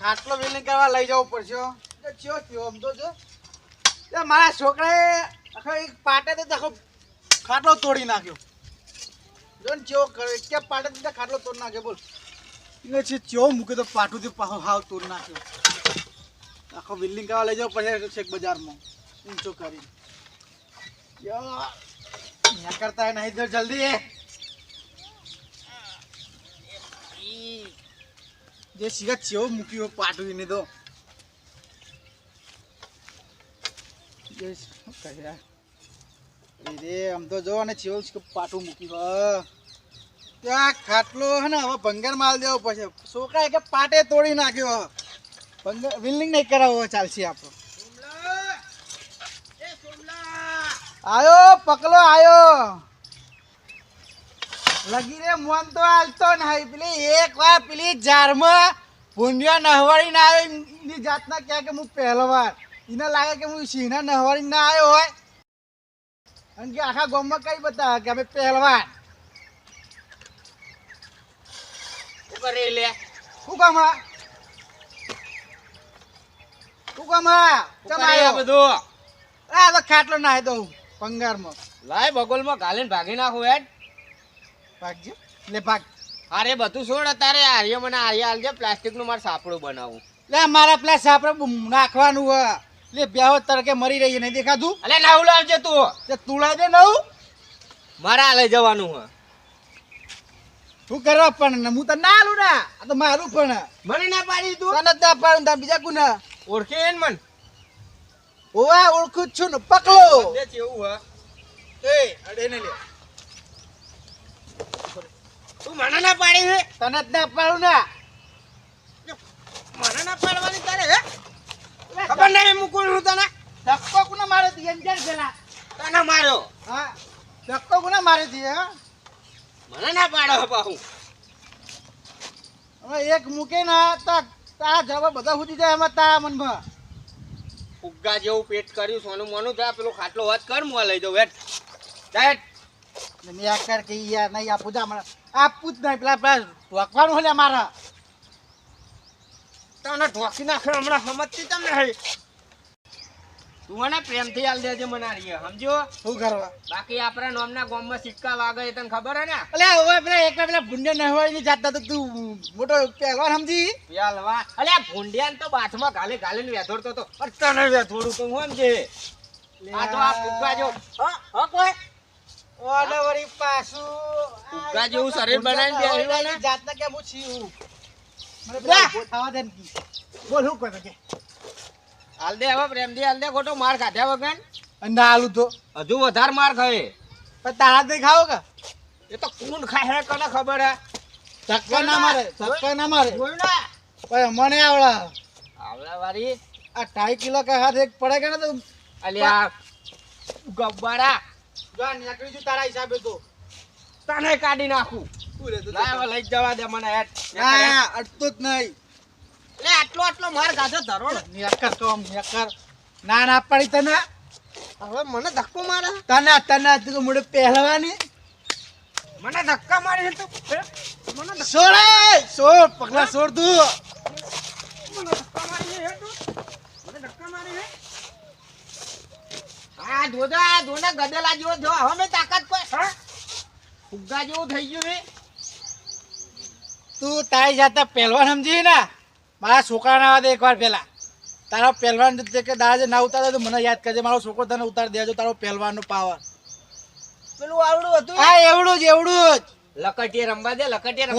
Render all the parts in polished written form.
ખાટલો વેલી કરવા લઈ જવો પડશે. ચિયો થયો આમ તો જો મારા છોકરાએ આખો એક પાટે તો આખો ખાટલો તોડી નાખ્યો. જો ને ચિયો કરે કે પાટે તો ખાટલો તોડી નાખ્યો. બોલ એ છે ચિયો મૂકે તો પાટુથી હાવ તોડી નાખ્યો. આખો બિલ્ડિંગ કરવા લઈ જવો પડશે છેક બજારમાં ઊંચો કરી. यहाँ करता है नहीं इधर जल्दी है જે સિગા ચેવો મૂક્યો પાટું ને તો જે કહ્યા રે આમ તો જો ને ચેવો પાટું મૂક્યું ત્યાં ખાટલો હે ને હવે ભંગાર માલ દેવો પડશે. છોકરાએ કે પાટે તોડી નાખ્યો. ભંગાર બિલ્ડિંગ નહીં કરાવો ચાલશે આપણો. આયો પકલો આયો લગી રે મોન તો હાલતો નહીં. પેલી એક વાર પેલી જારમાં ભૂંડિયા નહવાડી ના આવ્યો એની જાતના ક્યાં કે હું પહેલવાર એને લાગે કે હું સિંહના નહવાડી ના આવ્યો હોય અને કે આખા ગામમાં કઈ બતાવે કે અમે પહેલવાર કરે લે શું કામ ચમાયો બધું આ તો ખાટલો નાહી દઉં પંગારમાં. લાય બગોલમાં ગાલીને ભાગી નાખું હેડ ભાગજો લે ભાગ. અરે બધું છોડ તારે આર્ય મને આર્ય આલજે પ્લાસ્ટિક નું મારે સાપડું બનાવું. લે મારા પેલા સાપડે નાખવાનું હ લે બેહો તડકે મરી રહી નહીં દેખાતું. અલે નાવું લાવજે તું તે તુળાઈ દે નવું મારા લઈ જવાનું હ. શું કરવા પણ હું તો ના આલું ને આ તો મારું પણ મને ના પાડી તું તને ના પાડું તા બીજા કોને ઓળખે ને મન ઓવા ઓળખું જ છું ને પકલો દે છે એવું હ એ અડે ને લે તું મને ના પાડી હે તને જ ના પાડું ને મને ના પાડવાની તારે હે ખબર નહીં મુકું હું તને ધક્કો કોને મારે તી એમ કેર પેલા તને માર્યો હા ધક્કો કોને મારે તી હા મને ના પાડો હે પાહું હવે એક મૂકે ના તા તા જવા બધા સુધી જાય એમાં તા મનમાં ફુગ્ગા જેવું પેટ કર્યું સોનું મોનું જા પેલો ખાટલો વાત કર મો લઈ જાવ હેટ હેટ ને આ કર કે યાર નહીં આપું જા મને આપું જ નહીં પેલા પેલા ઢોકવાનું હોય મારા તને ઢોકી નાખે હમણાં સમજતી તમને હે તું મને પ્રેમથી આલ દેજે મને આરીએ સમજો શું કરવા બાકી આપણા નામના ગામમાં સિક્કા વાગે એ તને ખબર હે ને અલે ઓય પેલા એકલા પેલા ભુંડિયા નહવાઈ ની જાતતા તો તું મોટો પહેલવાન સમજી યાલવા અલે ભૂંડિયાન તો બાથમાં ગાલે ગાલેને વેધોડતો તો તને વેધોડું તો હું સમજે આ તો આ ફુગ્ગા જો હ કોઈ ઓને વળી પાછું ફુગ્ગા જેવું શરીર બનાવીને બેહ્યો ને જાતના કે હું છીઉં મને પેલા ગોઠાવા દે ને બોલ હું કહે કે હાલ દે હવે પ્રેમથી હાલ દે ખોટો માર ખાધ્યા વગર ના આલું તો હજુ વધારે માર ખાય પણ તારા દે ખાઓ કે એ તો કોણ ખાય હે કોને ખબર હે ધક્કા ના મારે ધક્કા ના મારે જોયું ને ભાઈ મને આવડા આવલા વારી આ 2.5 કિલો का हाथ एक पड़ेगा ना तो અલ્યા ગબ્બારા जान નીકળી જુ તારા હિસાબે તો તને કાઢી નાખું તું રે લાય હવે લઈ જવા દે મને હેટ ના અટતો જ નહીં લે આટલો માર ગાધો ધરો ને નિયકર તો નિયકર ના ના પડી તને હવે મને ધક્કો મારે તને તું મોડે પહેલવાની મને ધક્કા મારે છે તો મને છોડ પગલા છોડ તું ધક્કા મારી હે તું મને ધક્કા મારી હે આ ધોના ગદેલા જેવો જો હવે મે તાકાત કોઈ હા ફુગ્ગા જેવું થઈ ગયું હે તું તારી જાતે પહેલવાન સમજી ને મારા છોકરા ના દે એકવાર પેલા તારો પહેલવાન કે દાદા ના ઉતારે તો મને યાદ કરજે મારો છોકરો તને ઉતાર દેજો તારો પહેલવાન નો પાવર પેલું આવડું હતું હા એવડું જ લકટીએ રમવા દે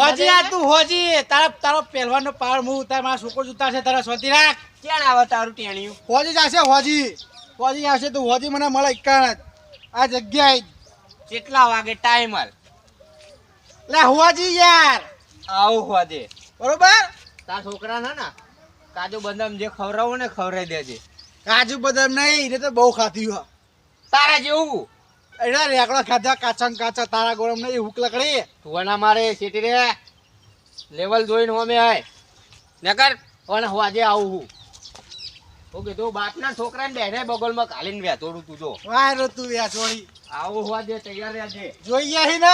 હોજી આ તું હોજી તારો પહેલવાન નો પાવર હું ઉતાર મારા છોકરો ઉતારશે તારા સ્વતી રાખ ક્યાં આવે તારું ટેણિયું હોજી જશે હોજી આવશે તું હોજી મને મળે ઇકાણ આ જગ્યાએ કેટલા વાગે ટાઈમર લે હોજી યાર આવું હોજે બરોબર તાર છોકરા ના કાજુ બદામ જે ખવડાવો ને ખવડાવી દેજે કાજુ બદામ નહીં એને તો બહુ ખાતી હો તારા જેવું એના રેકડો ખાધા કાચા તારા ગોળમ નહીં હુક લકડી તુવાના મારે સીટી રે લેવલ જોઈને હોમે આય નકર અને હોજે આવું હું ઓકે તો બાપના છોકરાને બેઠે બગલમાં કાલીને વેતોડું તું જો વાયરો તું વ્યાસોળી આવું હોજે તૈયાર રહેજે જોઈએ હી ને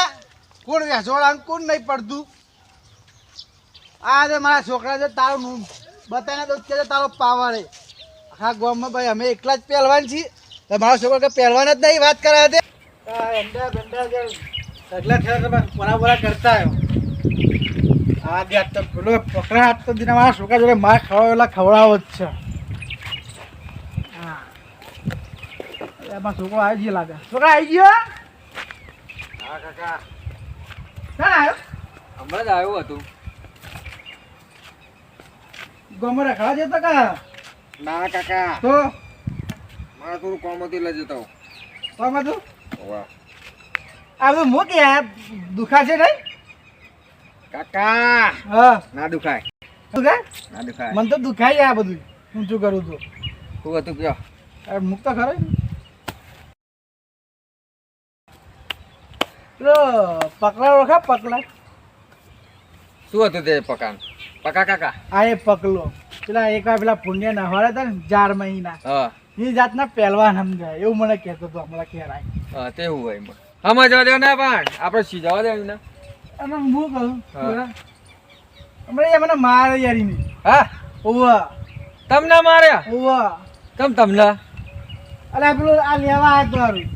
કોણ વ્યાસોળા કોણ નહીં પડતું આ તો મારા છોકરા છે તારું બતાને તો કે તારો પાવર હે આખા ગામમાં ભાઈ અમે એકલા જ પહેલવાન છીએ તો મારો છોકરો કે પહેલવાન જ નહીં વાત કરે તે અંડા બંડા જે સગલા ખેર બરાબર કરતા આવ્યો આ દે તો પેલો પકડા હાથ તો દીના મારા છોકરા જોડે માર ખવડાવેલા ખવડાવો જ છે હા એમાં છોકરો આવી ગયો લાગે છોકરા આવી ગયો હા કાકા ક્યાં આવ્યો હમણાં જ આવ્યું હતું ગોમર રખડા જતો કા ના કાકા તો મારે થોડું કોમ હતું લઈ જતો કોમ હતું વાહ આ બધું મૂકી યાર દુખા છે નહીં કાકા હા ના દુખાય દુખાય ના દુખાય મને તો દુખાય આ બધું હું શું કરું તો શું હતું કયો અરે મુક્ત ખરો પેલો પકલા ઓળખા પકલા શું હતું તે પકાન પકા કાકા આ એ પકલો પેલા એક વાર પેલા પુણ્ય નહવાડા હતા ને 4 મહિના હા એ જાતના પહેલવાન સમજાય એવું મને કહેતો હતો હમણાં કહેવાય હા તેવું હોય એમાં સમજવા દો ને પણ આપણે સીધા દે ને અને હું કહું હા. બરા? હમણાં એ મને મારે યારી હા ઓવા તમને માર્યા ઓવા કેમ તમને અરે આ પેલું આ લેવા આવ્યો તો હારું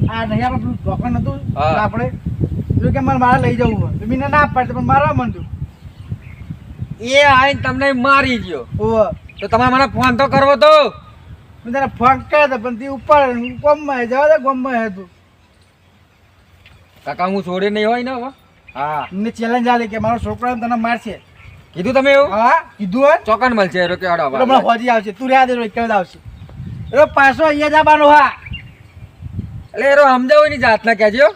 આ નહીં આપણે પેલું ઢોકણ હતું હા. આપણે પેલું કે મારે લઈ જવું હોય તો મેં ના પાડતી પણ મારવા માંડ્યું એ આઈને તમને મારી ગયો ઓવા તો તમારે મને ફોન તો કરવો તો મેં તને ફોન કર્યો હતો પણ તે ઉપર ગોમમાં જવા દે ગોમમાં હતું કાકા હું છોડી નહીં હોય ને હવે હા મને ચેલેન્જ આલી કે મારો છોકરો તને મારશે કીધું તમે એવું હા કીધું હોય ચોકન મળશે એ કે હડો એટલે હમણાં હોજી આવશે તું રહ્યા દે એક જ આવશે એટલે પાછો અહીંયા જવાનો હા એટલે એરો સમજાવું ની જાતના કહેજો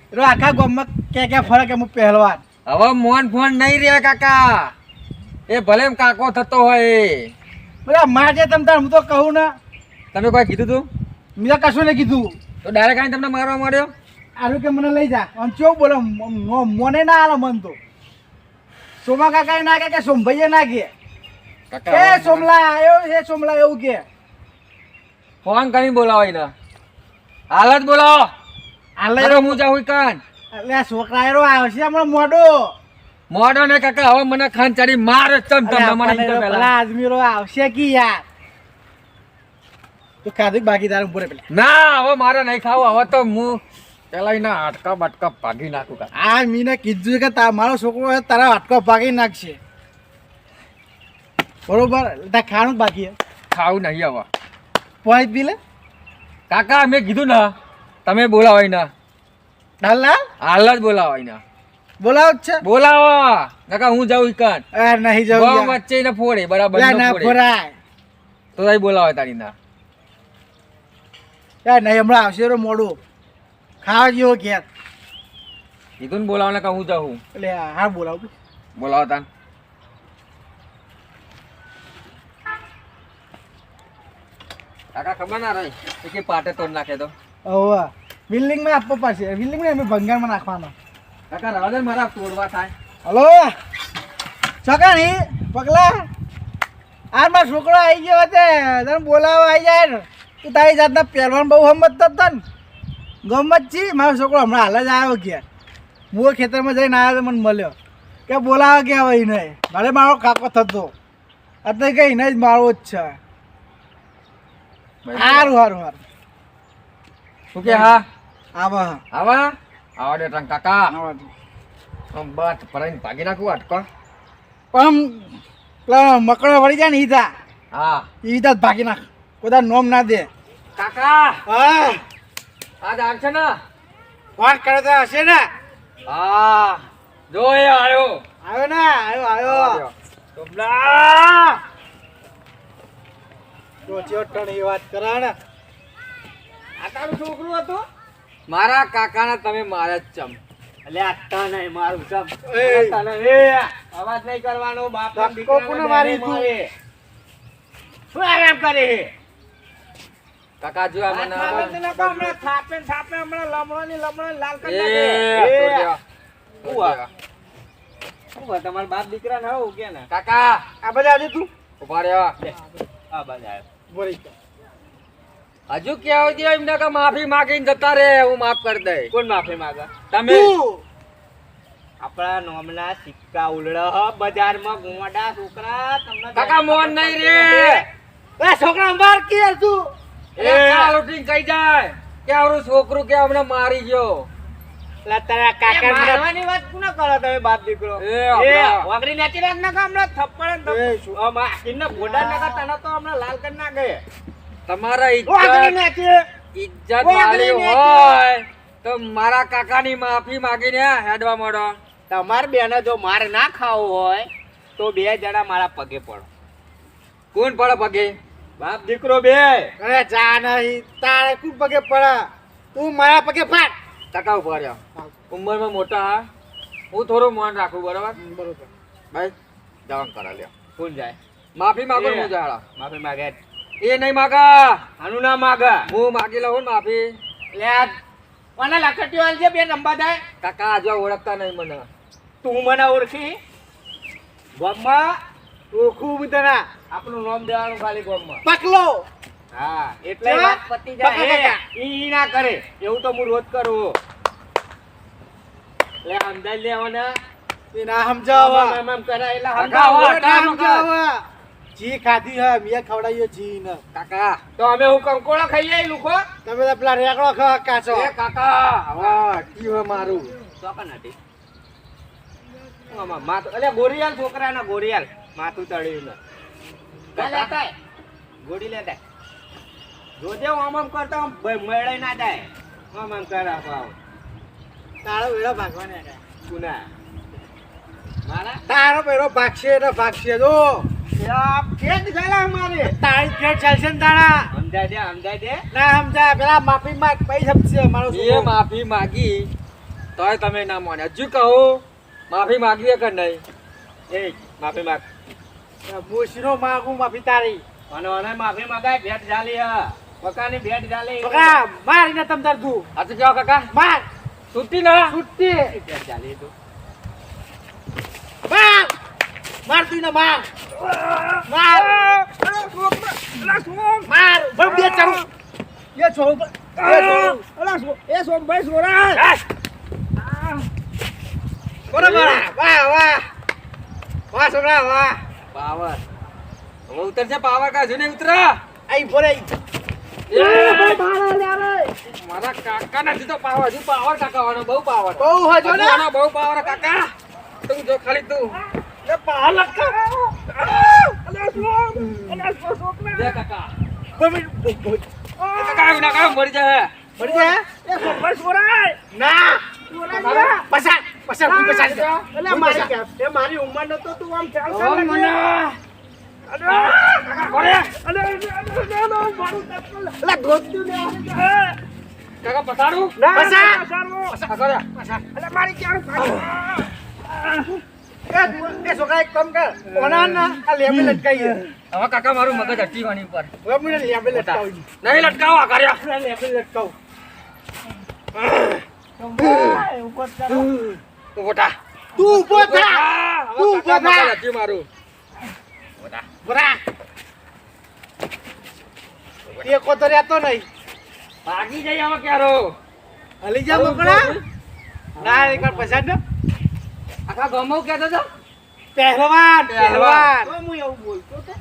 એટલે આખા ગામમાં ક્યાં ફરક એમ પહેલવાન હવે મોન ફોન નહીં રહ્યા કાકા એ ભલે એમ કાકો થતો હોય એ. બધા મારજે તમ તાર હું તો કહું ને તમે કોઈ કીધું તું મેં તો કશું નહીં કીધું તો ડાયરેક્ટ આવીને તમને મારવા માંડ્યો આનું કે મને લઈ જા આમ ચેવું બોલે મોને ના આલે મન તો સોમા કાકા ના કે સોમભાઈએ ના કે કાકા એ સોમલા આવ્યો એ સોમલા એવું કે ફોન કરીને બોલાવો એને હાલ જ બોલાવો આલે હાલો હું જાઉં કાન એટલે આ છોકરા એરો આવશે હમણાં મોડો મોઢો ને કાકા હવે મને ખાન ચાડી માર જ તમ તમને મને ઈ તો પેલા પહેલા આદમીરો આવશે કી યાર તું ખાધું બાકી તારું પૂરે પેલા ના હવે મારે નહીં ખાવું હવે તો હું પેલા એના હાડકા બાટકા ભાગી નાખું કાકા આ મીને કીધું કે મારો છોકરો હોય તારા હાટકો ભાગી નાખશે બરોબર તાર ખાવાનું બાકી ખાવું નહીં હવે પોઈન્ટ પી લે કાકા મેં કીધું ને તમે બોલાવો એને ડાલા હાલ જ બોલાવો એને બોલાવ જ છે બોલાવો કાકા હું જાઉં કાન આ નહીં બહુ જવું વચ્ચે એને ફોડે બરાબર યાર ન ના ફોડે ફરાય તો તઈ બોલાવો તારી ના યાર નહીં હમણાં આવશે રો મોડું ખાવા જેવો ઘેર કીધું ને બોલાવો ને કે હું જાઉં એટલે હા બોલાવ બોલાવો તાન કાકા ખબર ના રહી કે પાટે તોડ નાખે તો હવે બિલ્ડિંગમાં આપવો પડશે બિલ્ડિંગમાં અમે ભંગારમાં નાખવાનો કાકા રાવ દે મારા તોડવા થાય હલો છોકરી પગલા આ મારો છોકરો આવી ગયો હતો તને બોલાવવા આવી જાય ને તું તારી જાતના પહેરવાનું બહુ સમજતો હતો ને ગમત છી મારો છોકરો હમણાં હાલ જ આવ્યો ગયા હું ખેતરમાં જઈને આવ્યો તો મને મળ્યો કે બોલાવા ગયા હોય નહીં મારે મારો કાકો થતો અત્યારે કઈ નહીં જ મારો જ છે સારું સારું સારું શું કે હા આવા આવા આવા દે તન કાકા આવા આમ બાટ ભરાઈને ભાગી નાખું અટકો પણ પેલા મકડો વળી જાય ને ઈતા હા ઈતા જ ભાગી નાખ કોઈ નોમ ના દે કાકા હા આજ આવશે ને ફોન કરે તો હશે ને હા જો એ આવ્યો આવ્યો ને આવ્યો ટોપલા તો ચોટણ એ વાત કરા ને આ તારું છોકરું હતું મારા કાકાને તમે મારે જ ચમ એટલે આટતા નહીં મારું સબ અવાજ નહીં કરવાનો બાપ ધક્કો કોને મારી તું? શું આરામ કરે કાકા જો મને તમારા બાપ દીકરા ના હોવું કે ના કાકા આ બધા આજે તું ઉભા રહ્યો આ બધા બોરી હજુ કેવું દે એમને કે માફી માંગીને જતા રે હું માફ કરી દઈ કોણ માફી માંગા તમે આપણા નોમના સિક્કા ઉલડા હ બજારમાં ગોંડા છોકરા તમને કાકા મોહન નહીં રે એ છોકરા માર કે તું એ ચાલ ઉઠીને કહી જાય કે આવરું છોકરું કે અમને મારી ગયો લા તારા કાકા મારવાની વાત કોને કરો તમે બાપ દીકરો એ આપણા- વાગડી નાચી રાખ ના હમણાં થપ્પડ એ ને શું? આમાં આખીને બોડા નાખા તને તો હમણાં લાલ કરી નાખે તમારા વાગડી ઇજ્જત નાખી ઇજ્જત વાગડી મારી નાખી. હોય તો મારા કાકાની માફી માંગીને હેડવા માંડો તમાર બેને જો માર ના ખાવું હોય તો બે જણા મારા પગે પડો કોણ પડે પગે બાપ દીકરો બે અરે જા નહીં તારે કુ પગે પડા તું મારા પગે પાડ કાકા ઉભા રહ્યો ઉંમરમાં મોટા હા હું થોડું મોન રાખું બરાબર બરોબર ભાઈ જવાન કરા લ્યો કોણ જાય માફી માંગો એ. હું જાડા માફી માગે એ નહીં માગા આનું ના માગા હું માગી લઉં ને માફી લે મને લખટ્યો આલજે બે નંબર થાય કાકા આજે ઓળખતા નહીં મને તું મને ઓળખી ગામમાં ઓખું તના આપણું નામ દેવાનું ખાલી ગામમાં પકલો હા એટલે ચલો. વાત પતી જાય પકડ કાકા. ઈ ના કરે એવું તો હું રોજ કરું લે સમજાઈ લેવાના ના સમજાવા આમ કરાય એટલે કાકા, સમજાવો. હટા. સમજાવા જી ખાધી હે મિયા ખવડાવીએ જી ને કાકા તો અમે હું કંકોળો ખાઈએ લુખો તમે તો પેલા રેકડો ખા કાચો એ કાકા હા ટીવ મારું ચોકન હતી આમાં માથું અલે ગોરિયાલ છોકરાના ગોરિયાલ માથું તળ્યું ને લેતા ગોડી લેતા જોજે હું આમ કરતો મેળાઈ ના જાય આમ કરા પાવ તારો વેળો ભાગવાને કુના મારા તારો પેલો ભાગશે એટલે ભાગશે જો ખેત ગયેલા મારે તારી ફેટ ચાલશે ને તારા સમજાય દે ના સમજા પેલા માફી માંગ પૈ સમજશે મારો એ છોકરો. માફી માગી તોય તમે ના માન્યા હજુ કહું માફી માગવી કે નહીં એ માફી માગ મૂછનો માગું માફી તારી અને માફી માગાય ભેટ જાલી હ પકાની ભેટ જાલી છોકરા મારીને તમ તાર તું આ તો જાઓ કાકા માર છૂટી ના છૂટી ભેટ જાલી તું માર માર તું ને માર માર માર બળ બે ચારું એ છોડ એ સોમભાઈ સોરા બરાબર વાહ વાહ વાહ છોકરા વાહ પાવર હવે ઉતરશે પાવર કા જુને ઉતરા આઈ ભરે મારા કાકા નથી તો પાવર હજુ પાવર કાકાવાનો બહુ પાવર બહુ હજો ને હજુ આનો બહુ પાવર કાકા તું જો ખાલી તું એ પાલક લે કાકા બમી કાકા એવું ના કામ મરી જાય મરી જાય એ સોમભાઈ સોરા ના પસાર પસાર તું પસાર એટલે મારી એ મારી ઉંમર નતો તું આમ ચાલ ચાલ મને કાકા પસારું પસાર પસાર મારી ક્યાં એ છોકરા એક કામ કર ઓના ના આ લેબે લટકાઈએ હવે કાકા મારું મગજ હટીવાની ઉપર હવે મને લેબે લટકાવી નહીં લટકાવો આ કર્યા લેબે લટકાવ ઉભોટા તું ઉભો થા તું ઉભો થા હટી મારું બરા એ કો તો રહેતો નહીં ભાગી જઈ હવે ક્યારો હલી જા મોકળા ના એક વાર પસાર ને આખા ગામમાં કહેતો હતો પહેલવાન પહેલવાન તો હું એવું બોલતો તો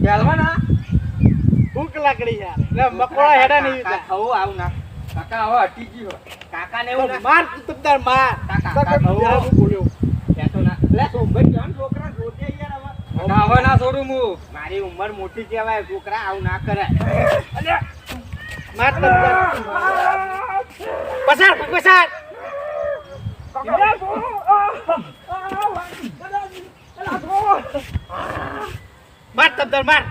પહેલવાન હા ભૂખ લાકડી યાર લે મકોડા હેડા નહીં કાકા ખાવું આવું ના કાકા હવે હટી ગયો કાકાને એવું ના માર તું તમતાર માર કાકા, કાકા કાકા, બીજા હું બોલ્યો કહેતો ના લે સોમભાઈ કેમ છોકરા જોતે યાર હવે કાકા હવે ના છોડું હું મારી ઉંમર મોટી કહેવાય છોકરા આવું ના કરે માર તમતાર પસાર પસાર માર તમતાર માર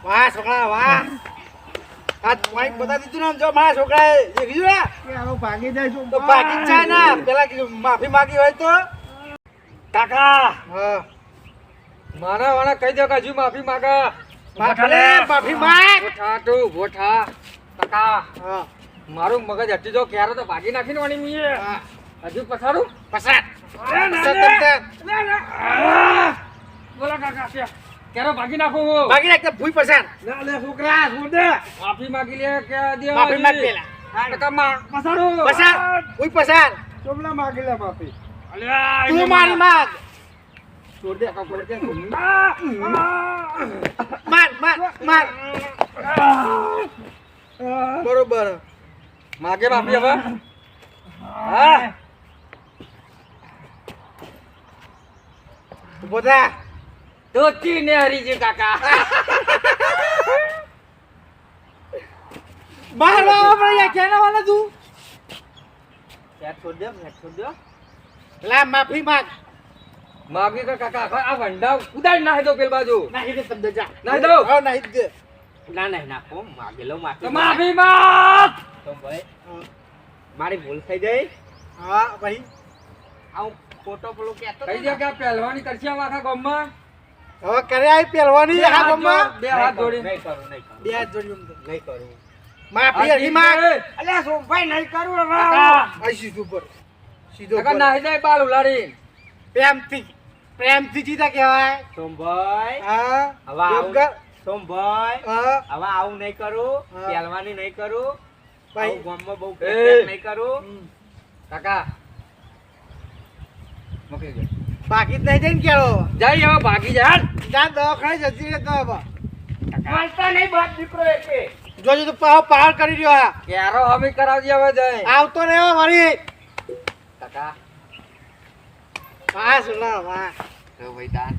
વાહ છોકરા વાહ આ પોઈન્ટ બતા દીધું ને આમ જો મારા છોકરાએ એ કીધું ને ભાગી જાય તો ભાગી જ જાય ને પેલા કીધું માફી માંગી હોય તો કાકા હા મારા વાળા કહી દો કે હજુ માફી માંગા માફી માંગ ગોઠા તું ગોઠા કાકા હા મારું મગજ હટી જો ક્યારે તો ભાગી નાખીને વાણી મીએ હા હજુ પછાડું પસાર પસાર તમતાર બોલો કાકા છે કેરો ભાગી નાખો હું. બાકી નાખ ભૂઈ પસાર ના લે છોકરા છોડ દે. માફી માંગી લે કે દે માફી માંગ પેલા કાકા પસારો પસાર ભૂઈ પસાર ચોમલા માંગી લે માફી. તું મારી માંગ છોડ દે કાકા છોડ દે. માર માર માર બરોબર માગે માફી હવે. હા ઉભો થા તો ચીને હરી છે કાકા. બહાર આવો પડ્યા કેના વાળા તું હેડ છોડ દે, હેડ છોડ દે. લા માફી માંગ માફી કર કાકા. આ વંડા ઉડાડ નાખી દો પેલ બાજુ. નાહી દે શબ્દ જા નાહી દો. હા નાહી દે ના નહીં નાખો, માગેલો તો માફી. માફી માંગ. તો ભાઈ મારી ભૂલ થઈ ગઈ. હા ભાઈ આવું ખોટો પેલો કહેતો કહી દે કે આ પહેલવાની કરશે આખા ગામમાં. હવે કરે આઈ પહેલવાની આ ગમમાં બે હાથ જોડી. નહીં કરું, નહીં કરું, બે હાથ જોડી નહીં કરું. માફી હરી માંગ અલ્યા સોમભાઈ નહીં કરું હવે. કાકા આઈ સીધું પર સીધો કાકા પર. નાહી જાય બાલ ઉલાડી. પ્રેમથી જીતા કહેવાય સોમભાઈ હા હવે આવું યોગા. સોમભાઈ હા હવે આવું નહીં કરું, હા. પહેલવાની નહીં કરું, ભાઈ. આવું ગામમાં બહુ એ. ફેરફાર નહીં કરું. હમ. કાકા મૂકી દે. બાકી જ નહીં જઈને કેળો જાય હવે ભાગી જાય. જા દવાખાને જતી રહેતો હવે બોલતો નહીં બાપ દીકરો એકે. જોજો તું પાવર કરી રહ્યો હા ક્યારો હમી કરાવજે હવે જાય. આવતો રહ્યો વળી કાકા પાસ લા વાહ તો ભાઈ તાન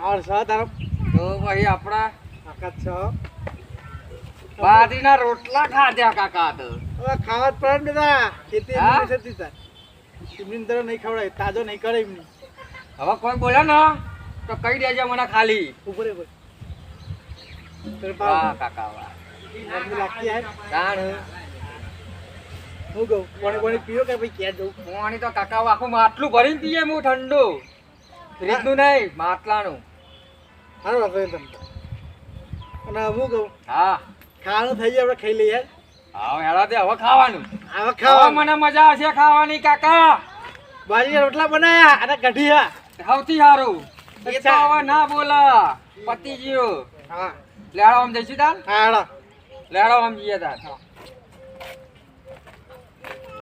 આવડ છે તારો તો ભાઈ આપણા તાકાત છે બાજરીના રોટલા ખાધ્યા કાકા તો. હવે ખાવા જ પડે ને બેટા ખેતી હા? એમની નથી થાય એમની અંદર નહીં ખવડાય તાજો નહીં કરે એમની હવે કોઈ બોલે ને તો કહી દેજે મને ખાલી. ઉપર ઉપર તારે વાહ પાવ કાકા વાહ. ગરમી લાગતી હે તાણ હું કહું કોણે પીવો કે ભાઈ ક્યાં જવું પાણી તો કાકા આખું માટલું ભરીને પીએ હું ઠંડુ. ફ્રીજનું નહીં માટલાનું. સારું વાંધો નહીં તમને અને હું કહું હા ખાવાનું થઈ જાય આપણે ખાઈ લઈએ હવે હેડા તે હવે ખાવાનું. હવે હવે ખાવા મને મજા આવશે ખાવાની કાકા. બાજરી રોટલા બનાયા અને કઢી સૌથી સારું. એ તો અચ્છા. હવે ના બોલા પતિ જીઓ. હા લેડો આમ જઈશું તાર. હા હેડો. લેડો આમ જઈએ તાર.